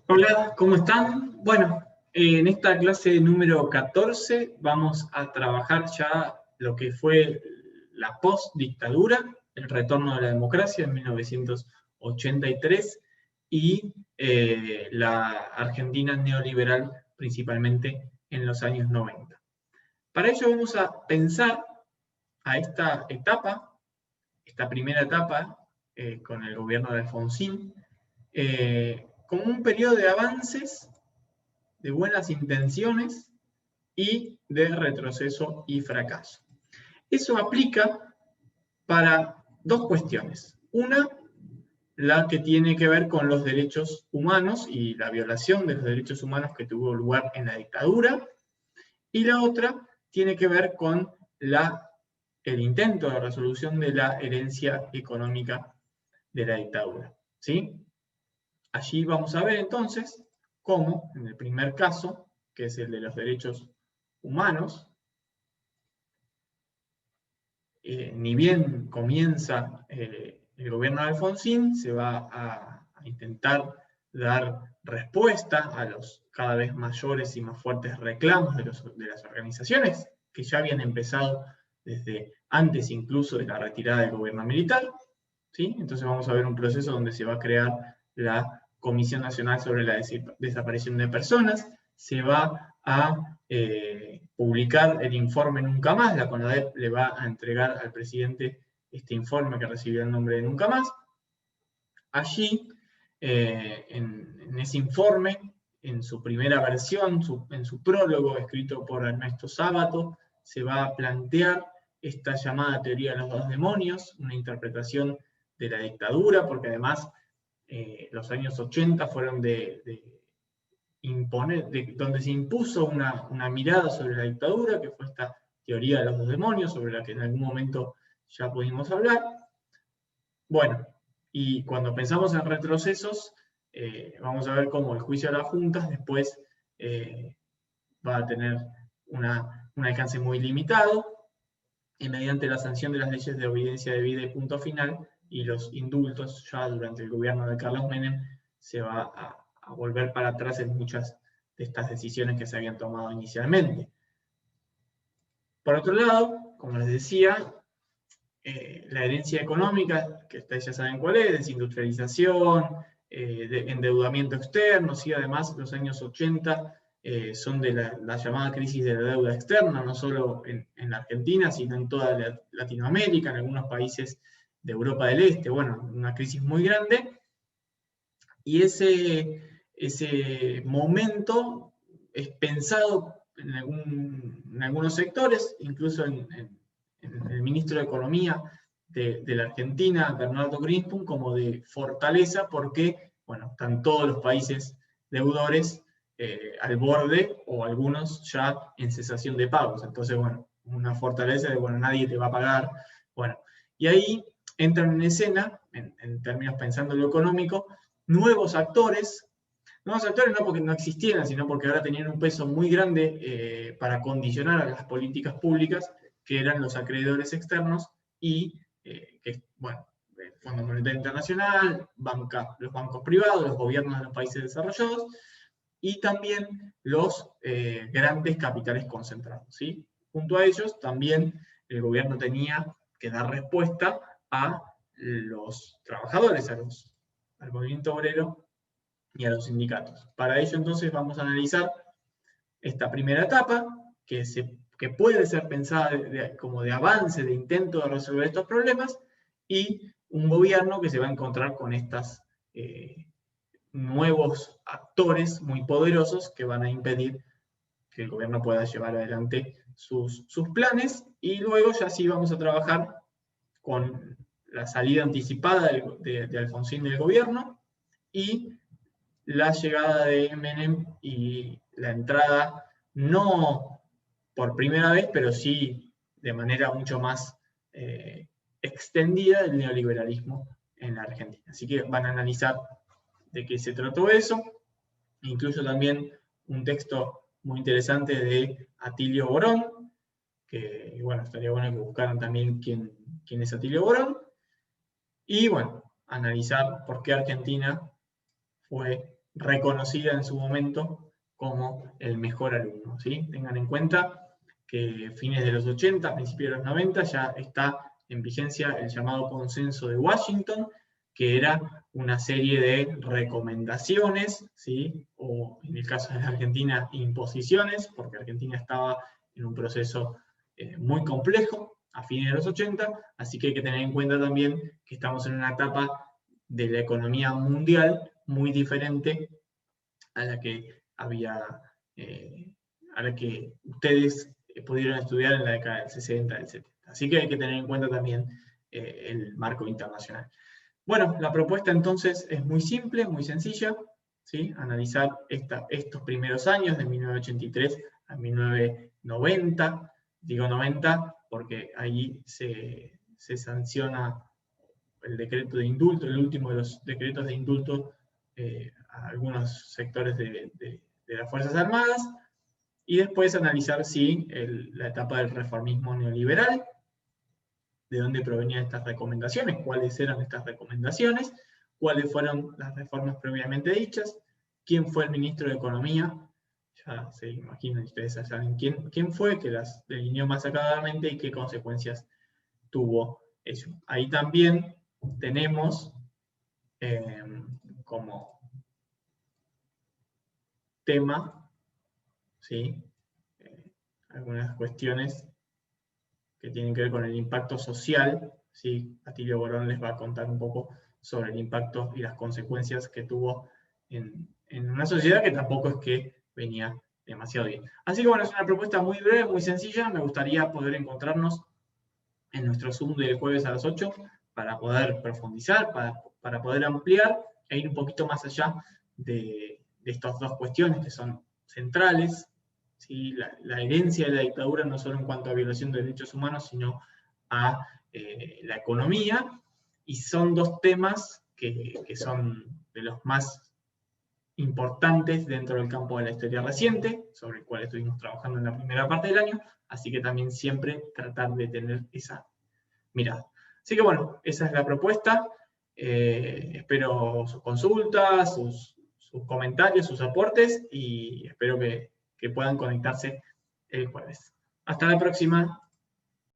Hola, ¿cómo están? Bueno, en esta clase número 14 vamos a trabajar ya lo que fue la post-dictadura, el retorno de la democracia en 1983 y la Argentina neoliberal principalmente en los años 90. Para ello vamos a pensar a esta etapa, esta primera etapa con el gobierno de Alfonsín, como un periodo de avances, de buenas intenciones y de retroceso y fracaso. Eso aplica para dos cuestiones. Una, la que tiene que ver con los derechos humanos y la violación de los derechos humanos que tuvo lugar en la dictadura, y la otra tiene que ver con el intento de resolución de la herencia económica de la dictadura. ¿Sí? Allí vamos a ver entonces cómo, en el primer caso, que es el de los derechos humanos, ni bien comienza el gobierno de Alfonsín, se va a intentar dar respuesta a los cada vez mayores y más fuertes reclamos de las organizaciones, que ya habían empezado desde antes incluso de la retirada del gobierno militar. ¿Sí? Entonces vamos a ver un proceso donde se va a crear la Comisión Nacional sobre la Desaparición de Personas, se va a publicar el informe Nunca Más, la CONADEP le va a entregar al presidente este informe que recibió el nombre de Nunca Más. Allí, en ese informe, en su primera versión, en su prólogo escrito por Ernesto Sábato, se va a plantear esta llamada teoría de los dos demonios, una interpretación de la dictadura, porque además los años 80 fueron donde se impuso una mirada sobre la dictadura, que fue esta teoría de los dos demonios, sobre la que en algún momento ya pudimos hablar. Bueno, y cuando pensamos en retrocesos, vamos a ver cómo el juicio de las juntas después va a tener un alcance muy limitado, y mediante la sanción de las leyes de obediencia debida y punto final, y los indultos ya durante el gobierno de Carlos Menem, se va a volver para atrás en muchas de estas decisiones que se habían tomado inicialmente. Por otro lado, como les decía, la herencia económica, que ustedes ya saben cuál es, desindustrialización, endeudamiento externo, y además los años 80 son de la llamada crisis de la deuda externa, no solo en la Argentina, sino en toda Latinoamérica, en algunos países de Europa del Este. Bueno, una crisis muy grande, y ese momento es pensado en algunos sectores, incluso en el ministro de Economía de la Argentina, Bernardo Greenspun, como de fortaleza, porque bueno, están todos los países deudores al borde, o algunos ya en cesación de pagos. Entonces, bueno, una fortaleza de, bueno, nadie te va a pagar. Bueno, y ahí entran en escena, en términos pensando en lo económico, nuevos actores no porque no existieran, sino porque ahora tenían un peso muy grande para condicionar a las políticas públicas, que eran los acreedores externos y, bueno, el Fondo Monetario Internacional, los bancos privados, los gobiernos de los países desarrollados, y también los grandes capitales concentrados. ¿Sí? Junto a ellos, también el gobierno tenía que dar respuesta a los trabajadores, al movimiento obrero y a los sindicatos. Para ello, entonces, vamos a analizar esta primera etapa, que puede ser pensada como de avance, de intento de resolver estos problemas, y un gobierno que se va a encontrar con estos nuevos actores muy poderosos que van a impedir que el gobierno pueda llevar adelante sus planes, y luego ya sí vamos a trabajar con la salida anticipada de Alfonsín del gobierno, y la llegada de Menem y la entrada, no por primera vez, pero sí de manera mucho más extendida, del neoliberalismo en la Argentina. Así que van a analizar de qué se trató eso. Incluyo también un texto muy interesante de Atilio Borón, que bueno, estaría bueno que buscaran también quién es Atilio Borón. Y bueno, analizar por qué Argentina fue reconocida en su momento como el mejor alumno, ¿sí? Tengan en cuenta que fines de los 80, principios de los 90, ya está en vigencia el llamado Consenso de Washington, que era una serie de recomendaciones, ¿sí? O en el caso de la Argentina, imposiciones, porque Argentina estaba en un proceso muy complejo a fines de los 80, así que hay que tener en cuenta también que estamos en una etapa de la economía mundial muy diferente a la que había, a la que ustedes pudieron estudiar en la década del 60, del 70. Así que hay que tener en cuenta también el marco internacional. Bueno, la propuesta entonces es muy simple, muy sencilla, ¿sí? Analizar estos primeros años, de 1983 a 1990, digo 90 porque ahí se sanciona el decreto de indulto, el último de los decretos de indulto a algunos sectores de las Fuerzas Armadas, y después analizar la etapa del reformismo neoliberal, de dónde provenían estas recomendaciones, cuáles eran estas recomendaciones, cuáles fueron las reformas previamente dichas, quién fue el ministro de Economía, ya se imaginan ustedes, ya saben quién fue, que las delineó más acabadamente y qué consecuencias tuvo eso. Ahí también tenemos como tema, ¿sí? Algunas cuestiones que tienen que ver con el impacto social, ¿sí? Atilio Borón les va a contar un poco sobre el impacto y las consecuencias que tuvo en una sociedad que tampoco es que venía demasiado bien. Así que bueno, es una propuesta muy breve, muy sencilla. Me gustaría poder encontrarnos en nuestro Zoom del jueves a las 8 para poder profundizar, para poder ampliar e ir un poquito más allá de estas dos cuestiones que son centrales, ¿sí? La herencia de la dictadura no solo en cuanto a violación de derechos humanos, sino a la economía, y son dos temas que son de los más importantes dentro del campo de la historia reciente, sobre el cual estuvimos trabajando en la primera parte del año, así que también siempre tratar de tener esa mirada. Así que bueno, esa es la propuesta. Espero sus consultas, sus comentarios, sus aportes, y espero que puedan conectarse el jueves. Hasta la próxima.